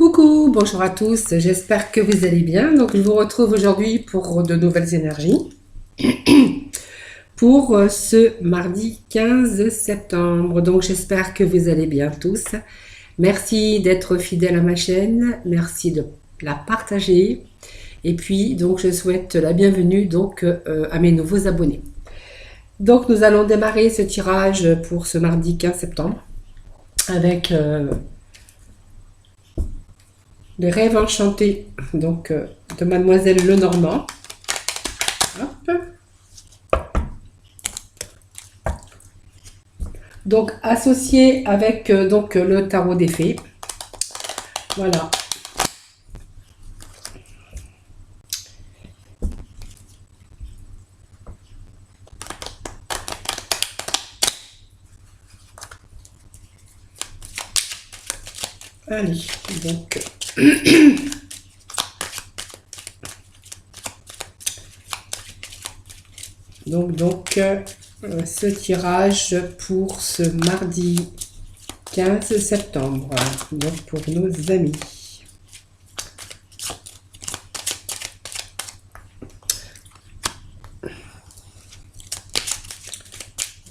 Coucou, bonjour à tous, j'espère que vous allez bien. Donc, je vous retrouve aujourd'hui pour de nouvelles énergies pour ce mardi 15 septembre. Donc, j'espère que vous allez bien tous. Merci d'être fidèle à ma chaîne, merci de la partager. Et puis, donc, je souhaite la bienvenue donc à mes nouveaux abonnés. Donc, nous allons démarrer ce tirage pour ce mardi 15 septembre avec les rêves enchantés donc, de Mademoiselle Lenormand. Hop. Donc, associé avec donc, le tarot des fées. Voilà. Allez, donc... donc ce tirage pour ce mardi 15 septembre, donc pour nos amis.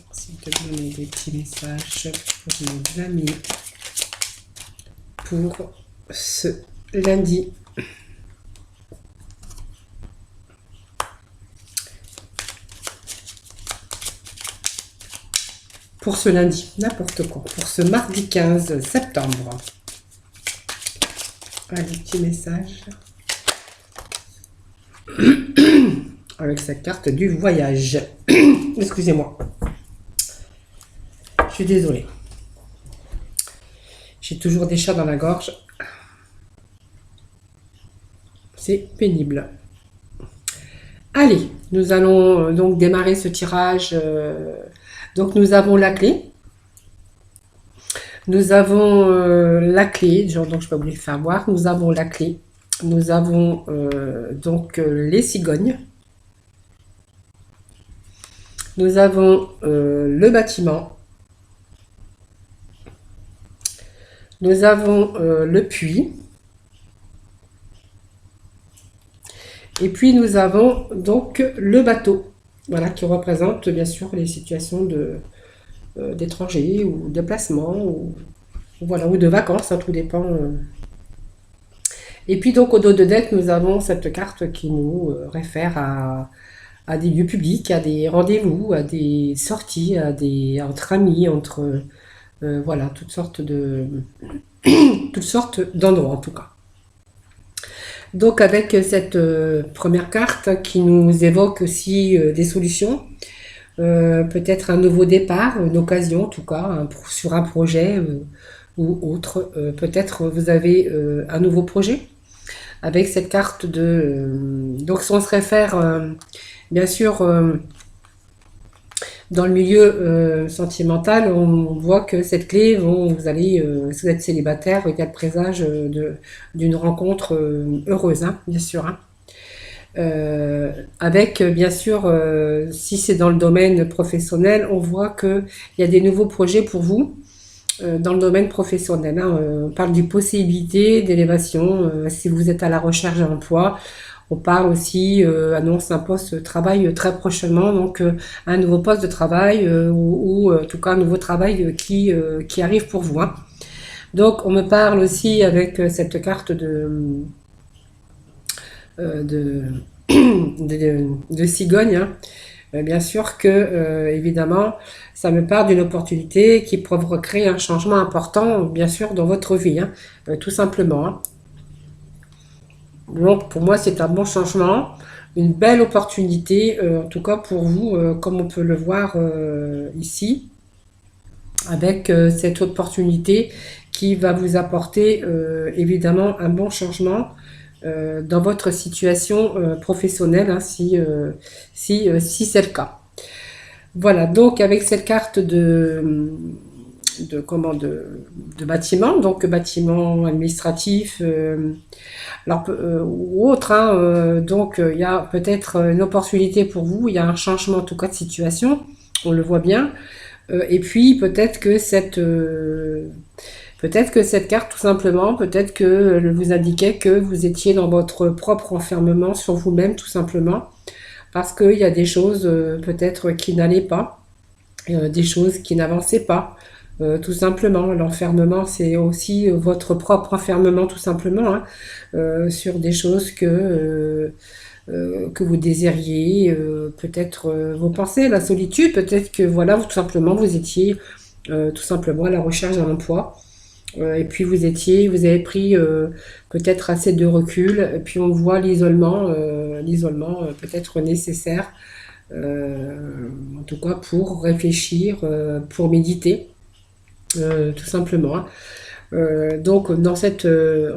Merci de donner des petits messages pour nos amis pour ce lundi. Pour ce lundi, n'importe quoi. Pour ce mardi 15 septembre. Allez, petit message. Avec cette carte du voyage. Excusez-moi. Je suis désolée. J'ai toujours des chats dans la gorge. C'est pénible. Allez, nous allons donc démarrer ce tirage. Donc nous avons la clé. Nous avons la clé, donc je vais vous les faire voir. Nous avons la clé. Nous avons donc les cigognes. Nous avons le bâtiment. Nous avons le puits. Et puis nous avons donc le bateau. Voilà, qui représente bien sûr les situations d'étrangers ou de placement ou voilà, ou de vacances, hein, tout dépend. Et puis donc au dos de deck, nous avons cette carte qui nous réfère à des lieux publics, à des rendez-vous, à des sorties, entre amis, entre voilà, toutes sortes d'endroits en tout cas. Donc avec cette première carte qui nous évoque aussi des solutions, peut-être un nouveau départ, une occasion en tout cas, sur un projet ou autre. Peut-être vous avez un nouveau projet avec cette carte de... donc si on se réfère bien sûr dans le milieu sentimental, on voit que cette clé, vous allez, si vous êtes célibataire, il y a le présage d'une rencontre heureuse, hein, bien sûr. Hein. Avec, bien sûr, si c'est dans le domaine professionnel, on voit qu'il y a des nouveaux projets pour vous dans le domaine professionnel. Hein. On parle d'une possibilité d'élévation si vous êtes à la recherche d'un emploi. On parle aussi, annonce un poste de travail très prochainement, donc un nouveau poste de travail ou en tout cas un nouveau travail qui arrive pour vous. Hein. Donc on me parle aussi avec cette carte de cigogne. Hein. Bien sûr que, évidemment, ça me parle d'une opportunité qui provoquerait un changement important, bien sûr, dans votre vie, hein, tout simplement. Hein. Donc pour moi c'est un bon changement, une belle opportunité, en tout cas pour vous, comme on peut le voir ici, avec cette opportunité qui va vous apporter évidemment un bon changement dans votre situation professionnelle, hein, si c'est le cas. Voilà, donc avec cette carte de bâtiment, donc bâtiment administratif, ou autre, hein, donc il y a peut-être une opportunité pour vous, il y a un changement en tout cas de situation, on le voit bien, et puis peut-être que Peut-être que cette carte, tout simplement, peut-être que elle vous indiquait que vous étiez dans votre propre enfermement sur vous-même, tout simplement, parce qu'il y a des choses peut-être qui n'allaient pas, des choses qui n'avançaient pas. Tout simplement, l'enfermement, c'est aussi votre propre enfermement, tout simplement, hein, sur des choses que vous désiriez, peut-être vos pensées, la solitude, peut-être que voilà, tout simplement, vous étiez tout simplement à la recherche d'un emploi. Et puis vous avez pris peut-être assez de recul, et puis on voit l'isolement peut-être nécessaire, en tout cas pour réfléchir, pour méditer, tout simplement, hein. Donc dans cet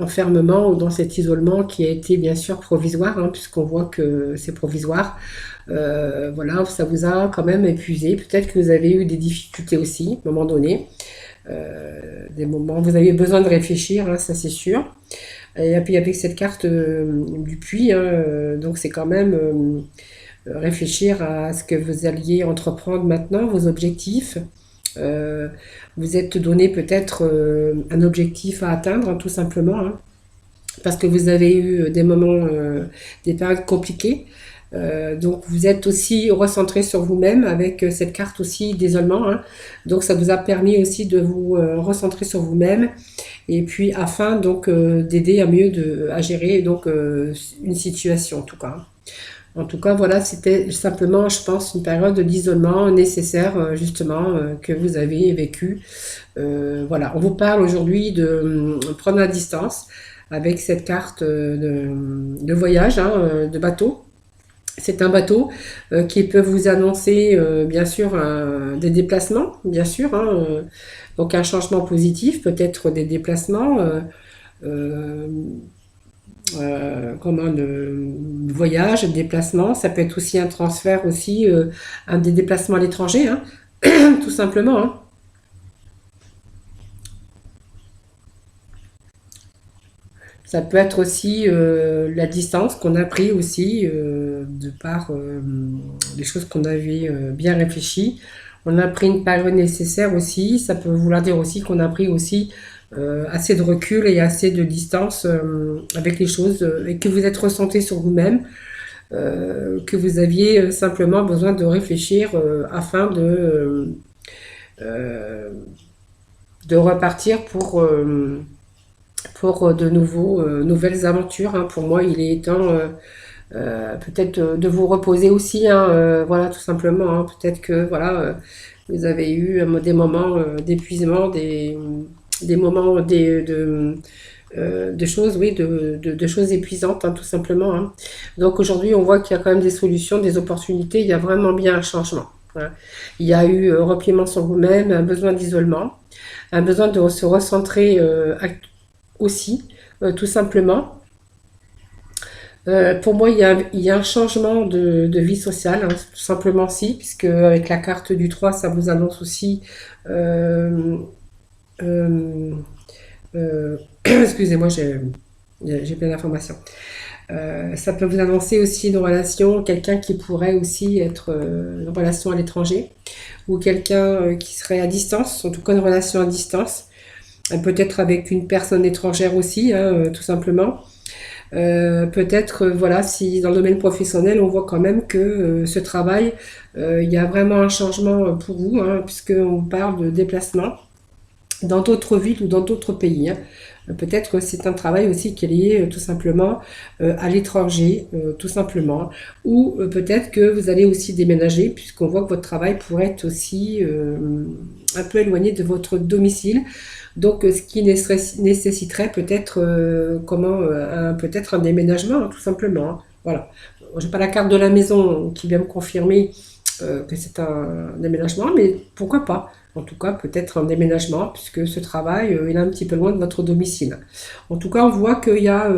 enfermement ou dans cet isolement qui a été bien sûr provisoire, hein, puisqu'on voit que c'est provisoire, voilà, ça vous a quand même épuisé. Peut-être que vous avez eu des difficultés aussi, à un moment donné, des moments où vous avez besoin de réfléchir, hein, ça c'est sûr. Et puis avec cette carte du puits, hein, donc c'est quand même réfléchir à ce que vous alliez entreprendre maintenant, vos objectifs. Euh, Vous êtes donné peut-être un objectif à atteindre, hein, tout simplement, hein, parce que vous avez eu des moments, des périodes compliquées. Donc vous êtes aussi recentré sur vous-même avec cette carte aussi d'isolement, hein. Donc ça vous a permis aussi de vous recentrer sur vous-même et puis afin donc d'aider à mieux à gérer donc une situation en tout cas, hein. En tout cas, voilà, c'était simplement, je pense, une période d'isolement nécessaire, justement, que vous avez vécu. Voilà, on vous parle aujourd'hui de prendre la distance avec cette carte de voyage, hein, de bateau. C'est un bateau qui peut vous annoncer, bien sûr, des déplacements, bien sûr, hein, donc un changement positif, peut-être des déplacements. Euh, comme un voyage, un déplacement. Ça peut être aussi un transfert, aussi un des déplacements à l'étranger, hein, tout simplement, hein. Ça peut être aussi la distance qu'on a pris aussi de par les choses qu'on avait bien réfléchies. On a pris une période nécessaire aussi. Ça peut vouloir dire aussi qu'on a pris aussi assez de recul et assez de distance avec les choses et que vous êtes ressenti sur vous-même, que vous aviez simplement besoin de réfléchir afin euh, de repartir pour de nouvelles aventures, hein. Pour moi, il est temps peut-être de vous reposer aussi, hein, voilà, tout simplement, hein. Peut-être que voilà, vous avez eu des moments d'épuisement, des moments de choses, oui, de choses épuisantes, hein, tout simplement, hein. Donc aujourd'hui, on voit qu'il y a quand même des solutions, des opportunités. Il y a vraiment bien un changement, voilà. Il y a eu repliement sur vous-même, un besoin d'isolement, un besoin de se recentrer aussi, tout simplement. Pour moi, il y a un changement de vie sociale, hein, tout simplement si, puisque avec la carte du 3 ça vous annonce aussi euh, euh, excusez-moi, j'ai plein d'informations. Ça peut vous annoncer aussi une relation, quelqu'un qui pourrait aussi être une relation à l'étranger, ou quelqu'un qui serait à distance, en tout cas une relation à distance, peut-être avec une personne étrangère aussi, hein, tout simplement. Peut-être, voilà, si dans le domaine professionnel, on voit quand même que ce travail, il y a vraiment un changement pour vous, hein, puisqu'on parle de déplacement dans d'autres villes ou dans d'autres pays, hein. Peut-être que c'est un travail aussi qui est lié tout simplement à l'étranger, tout simplement. Ou peut-être que vous allez aussi déménager, puisqu'on voit que votre travail pourrait être aussi un peu éloigné de votre domicile. Donc, ce qui nécessiterait peut-être peut-être un déménagement, hein, tout simplement, hein. Voilà. J'ai pas la carte de la maison qui vient me confirmer que c'est un déménagement, mais pourquoi pas? En tout cas, peut-être un déménagement, puisque ce travail, il est un petit peu loin de votre domicile. En tout cas, on voit qu'il y a,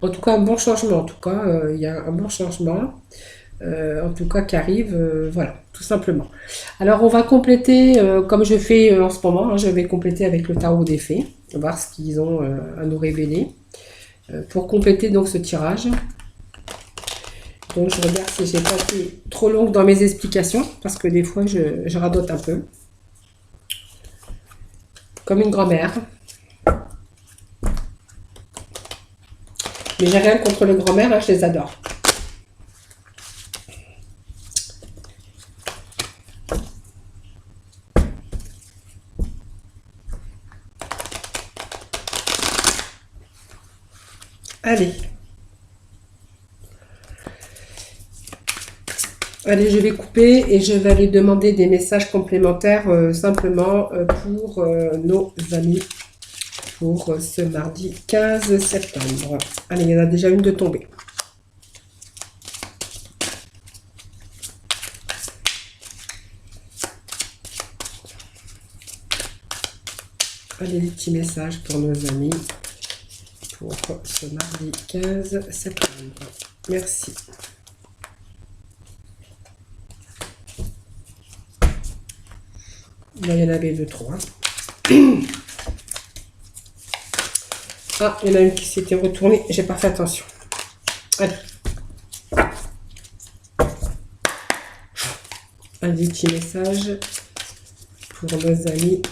en tout cas, un bon changement. En tout cas, il y a un bon changement, en tout cas, qui arrive, voilà, tout simplement. Alors, on va compléter, comme je fais en ce moment, hein, je vais compléter avec le tarot des fées, voir ce qu'ils ont à nous révéler, pour compléter donc ce tirage. Donc je regarde si j'ai pas été trop longue dans mes explications, parce que des fois je radote un peu. comme une grand-mère. Mais j'ai rien contre les grand-mères, hein, je les adore. Allez. Allez, je vais couper et je vais aller demander des messages complémentaires simplement pour nos amis pour ce mardi 15 septembre. Allez, il y en a déjà une de tombée. Allez, des petits messages pour nos amis pour ce mardi 15 septembre. Merci. Là, il y en avait deux, trois. Ah, il y en a une qui s'était retournée. J'ai pas fait attention. Allez. Un petit message pour nos amis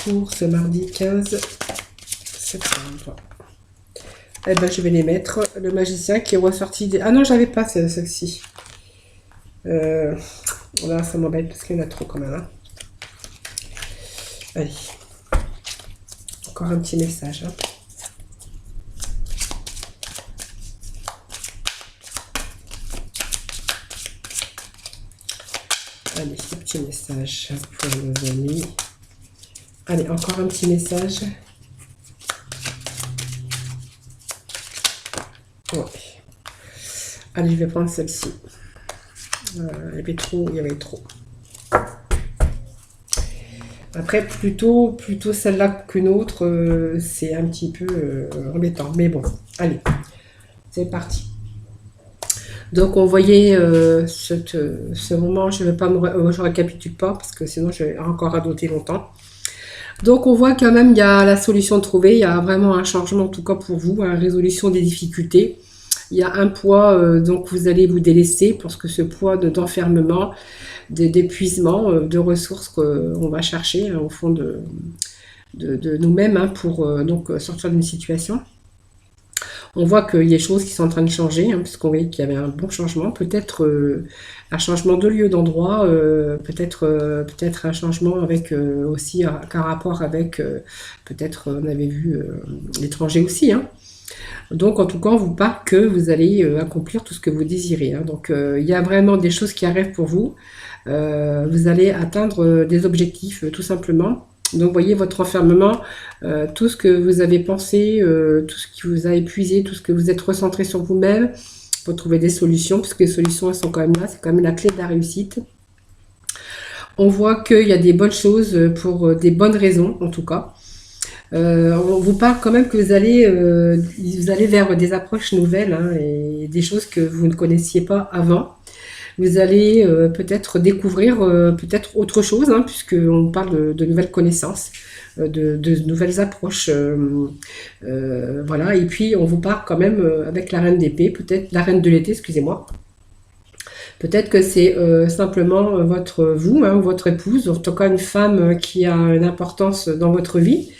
pour ce mardi 15 septembre. Eh ben, je vais les mettre. Le magicien qui est ressorti des... Ah non, j'avais pas celle-ci. Là, ça m'embête parce qu'il y en a trop quand même. Hein. Allez. Encore un petit message. Hein. Allez, ce petit message pour nos amis. Allez, encore un petit message. Ouais. Allez, je vais prendre celle-ci. Il y avait trop. Après, plutôt celle-là qu'une autre, c'est un petit peu embêtant. Mais bon, allez, c'est parti. Donc, on voyait ce moment, je récapitule pas, parce que sinon, je vais encore radoter longtemps. Donc, on voit quand même, il y a la solution trouvée, il y a vraiment un changement, en tout cas pour vous, une résolution des difficultés. Il y a un poids, donc vous allez vous délaisser, parce que ce poids d'enfermement, d'épuisement, de ressources qu'on va chercher au fond de nous-mêmes hein, pour donc sortir d'une situation. On voit qu'il y a des choses qui sont en train de changer, hein, puisqu'on voyait qu'il y avait un bon changement, peut-être un changement de lieu, d'endroit, peut-être un changement avec aussi un rapport avec, peut-être on avait vu l'étranger aussi. Hein. Donc en tout cas, on vous parle que vous allez accomplir tout ce que vous désirez. Hein. Donc il y a vraiment des choses qui arrivent pour vous. Vous allez atteindre des objectifs tout simplement. Donc voyez votre enfermement, tout ce que vous avez pensé, tout ce qui vous a épuisé, tout ce que vous êtes recentré sur vous-même, pour trouver des solutions, parce que les solutions elles sont quand même là, c'est quand même la clé de la réussite. On voit qu'il y a des bonnes choses pour des bonnes raisons en tout cas. On vous parle quand même que vous allez vers des approches nouvelles hein, et des choses que vous ne connaissiez pas avant. Vous allez peut-être découvrir peut-être autre chose, hein, puisqu'on parle de nouvelles connaissances, de nouvelles approches. Voilà, et puis on vous parle quand même avec la reine d'épée, peut-être la reine de l'été, excusez-moi. Peut-être que c'est simplement vous, hein, votre épouse, en tout cas une femme qui a une importance dans votre vie.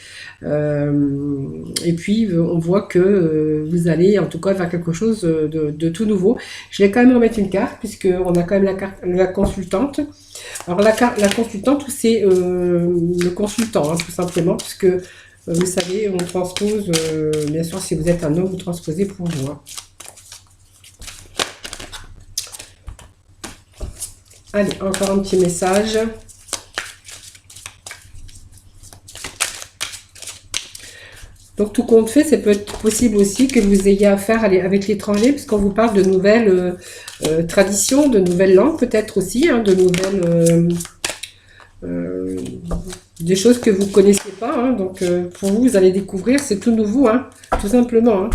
Et puis on voit que vous allez en tout cas vers quelque chose de tout nouveau. Je vais quand même remettre une carte puisqu'on a quand même la consultante. Alors la consultante c'est le consultant hein, tout simplement puisque vous savez on transpose, bien sûr si vous êtes un homme vous transposez pour vous. Hein. Allez, encore un petit message. Donc tout compte fait, ça peut être possible aussi que vous ayez affaire avec l'étranger, puisqu'on vous parle de nouvelles traditions, de nouvelles langues peut-être aussi, hein, de nouvelles des choses que vous ne connaissiez pas. Hein, donc pour vous, vous allez découvrir, c'est tout nouveau, hein, tout simplement. Hein.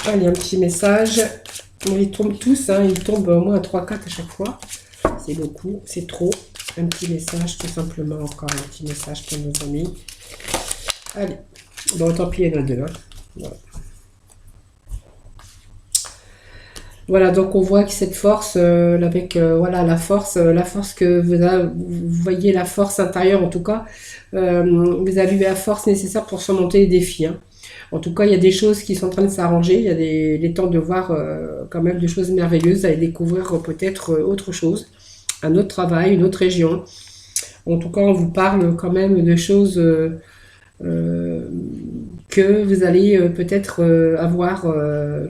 Allez, un petit message. Bon, ils tombent tous, hein, ils tombent au moins à 3-4 à chaque fois. C'est beaucoup, c'est trop. Un petit message, tout simplement, encore un petit message pour nos amis. Allez, bon, tant pis, il y en a deux. Hein. Voilà. Voilà, donc on voit que cette force, avec voilà la force que vous voyez, la force intérieure en tout cas, vous avez la force nécessaire pour surmonter les défis, hein. En tout cas, il y a des choses qui sont en train de s'arranger, il y a des temps de voir quand même des choses merveilleuses, d'aller découvrir peut-être autre chose, un autre travail, une autre région. En tout cas, on vous parle quand même de choses euh, que vous allez peut-être avoir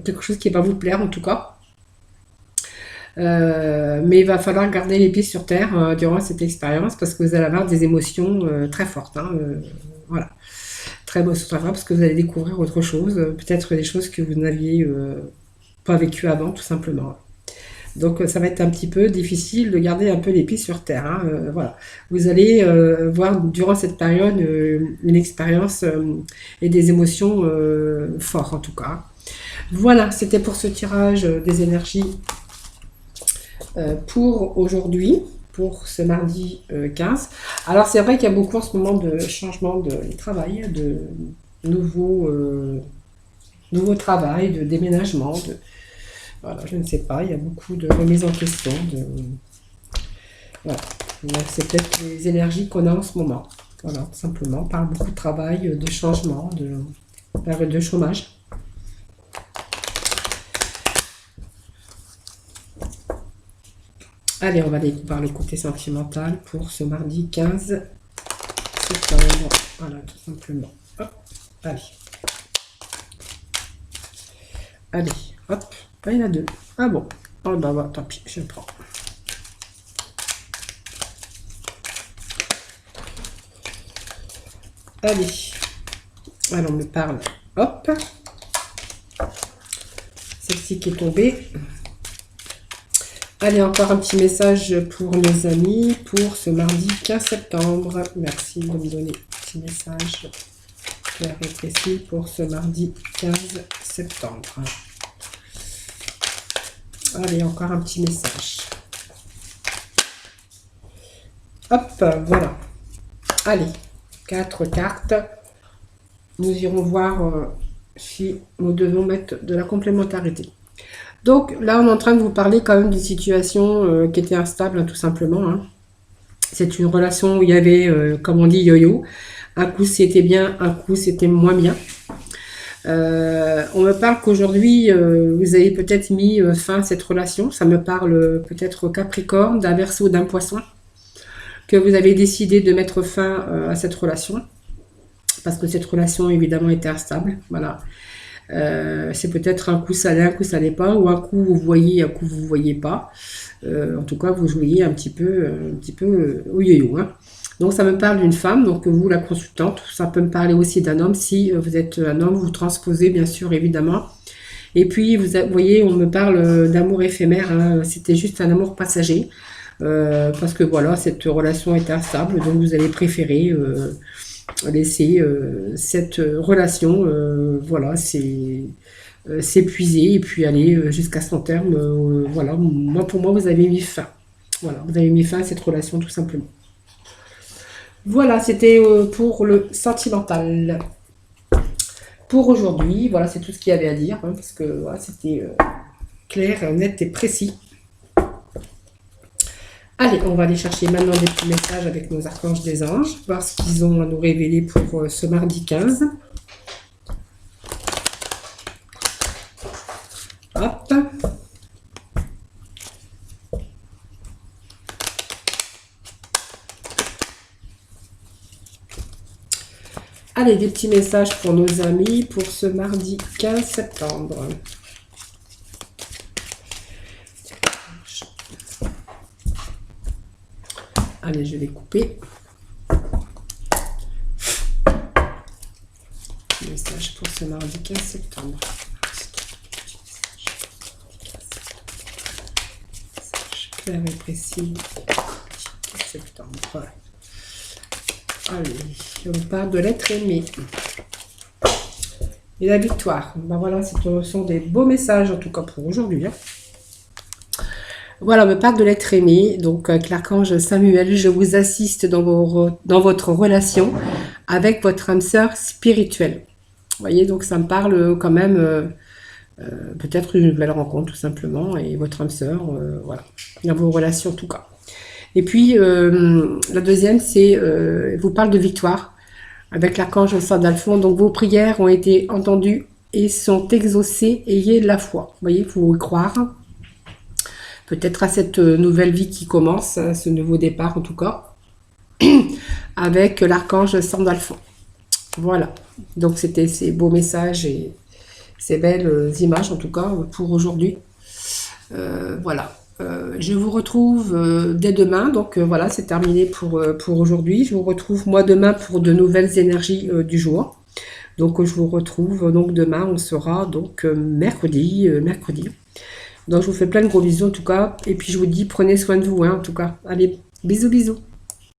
quelque chose qui va vous plaire en tout cas. Mais il va falloir garder les pieds sur terre durant cette expérience parce que vous allez avoir des émotions très fortes, hein, voilà, très émotions très fortes parce que vous allez découvrir autre chose, peut-être des choses que vous n'aviez pas vécues avant, tout simplement. Donc ça va être un petit peu difficile de garder un peu les pieds sur terre, hein, voilà. Vous allez voir durant cette période une expérience et des émotions fortes en tout cas. Voilà, c'était pour ce tirage des énergies pour aujourd'hui, pour ce mardi 15. Alors c'est vrai qu'il y a beaucoup en ce moment de changements de travail, de nouveaux, nouveaux travail, de déménagement, de, voilà, je ne sais pas, il y a beaucoup de remises en question, de, voilà. Donc c'est peut-être les énergies qu'on a en ce moment. Voilà, tout simplement, on parle beaucoup de travail, de changement, de période de chômage. Allez, on va découvrir le côté sentimental pour ce mardi 15 septembre. Voilà, tout simplement. Hop, allez. Allez, hop. Ah, il y en a deux. Ah bon. Oh bah, bah tant pis, je prends. Allez. Alors, on me parle. Hop. Celle-ci qui est tombée. Allez, encore un petit message pour mes amis pour ce mardi 15 septembre. Merci de me donner un petit message clair et précis pour ce mardi 15 septembre. Allez, encore un petit message. Hop, voilà. Allez, 4 cartes. Nous irons voir si nous devons mettre de la complémentarité. Donc là, on est en train de vous parler quand même d'une situation qui était instable, hein, tout simplement, hein. C'est une relation où il y avait, comme on dit, yo-yo. Un coup c'était bien, un coup c'était moins bien. On me parle qu'aujourd'hui, vous avez peut-être mis fin à cette relation. Ça me parle peut-être au Capricorne, d'un Verseau, d'un Poisson, que vous avez décidé de mettre fin à cette relation. Parce que cette relation, évidemment, était instable. Voilà. C'est peut-être un coup ça allait, un coup ça allait pas, ou un coup vous voyez, un coup vous voyez pas. En tout cas, vous jouiez un petit peu au yo-yo, hein. Donc ça me parle d'une femme, donc vous la consultante. Ça peut me parler aussi d'un homme si vous êtes un homme, vous transposez bien sûr évidemment. Et puis vous voyez, on me parle d'amour éphémère, hein. C'était juste un amour passager. Parce que voilà, cette relation est instable, donc vous allez préférer laisser cette relation, voilà, s'épuiser et puis aller jusqu'à son terme. Voilà, moi pour moi, vous avez mis fin. Voilà, vous avez mis fin à cette relation tout simplement. Voilà, c'était pour le sentimental. Pour aujourd'hui, voilà, c'est tout ce qu'il y avait à dire, hein, parce que voilà, c'était clair, net et précis. Allez, on va aller chercher maintenant des petits messages avec nos archanges des anges, voir ce qu'ils ont à nous révéler pour ce mardi 15. Hop. Allez, des petits messages pour nos amis pour ce mardi 15 septembre. Allez, je vais couper. Message pour ce mardi 15 septembre. Clair et précis. 15 septembre. Voilà. Allez, on parle de l'être aimé. Et la victoire. Ben voilà, ce sont des beaux messages en tout cas pour aujourd'hui, hein. Voilà, on me parle de l'être aimé. Donc, avec l'archange Samuel, je vous assiste dans votre relation avec votre âme sœur spirituelle. Vous voyez, donc ça me parle quand même Peut-être une nouvelle rencontre tout simplement et votre âme sœur, voilà, dans vos relations en tout cas. Et puis la deuxième, c'est vous parle de victoire avec l'archange Sandalphon. Donc vos prières ont été entendues et sont exaucées. Ayez de la foi. Vous voyez, il faut y croire. Peut-être à cette nouvelle vie qui commence, à ce nouveau départ en tout cas, avec l'archange Sandalphon. Voilà. Donc c'était ces beaux messages et ces belles images en tout cas pour aujourd'hui. Voilà. Je vous retrouve dès demain. Donc voilà, c'est terminé pour aujourd'hui. Je vous retrouve moi demain pour de nouvelles énergies du jour. Donc je vous retrouve donc demain. On sera donc mercredi. Donc je vous fais plein de gros bisous en tout cas. Et puis je vous dis prenez soin de vous hein, en tout cas. Allez, bisous bisous.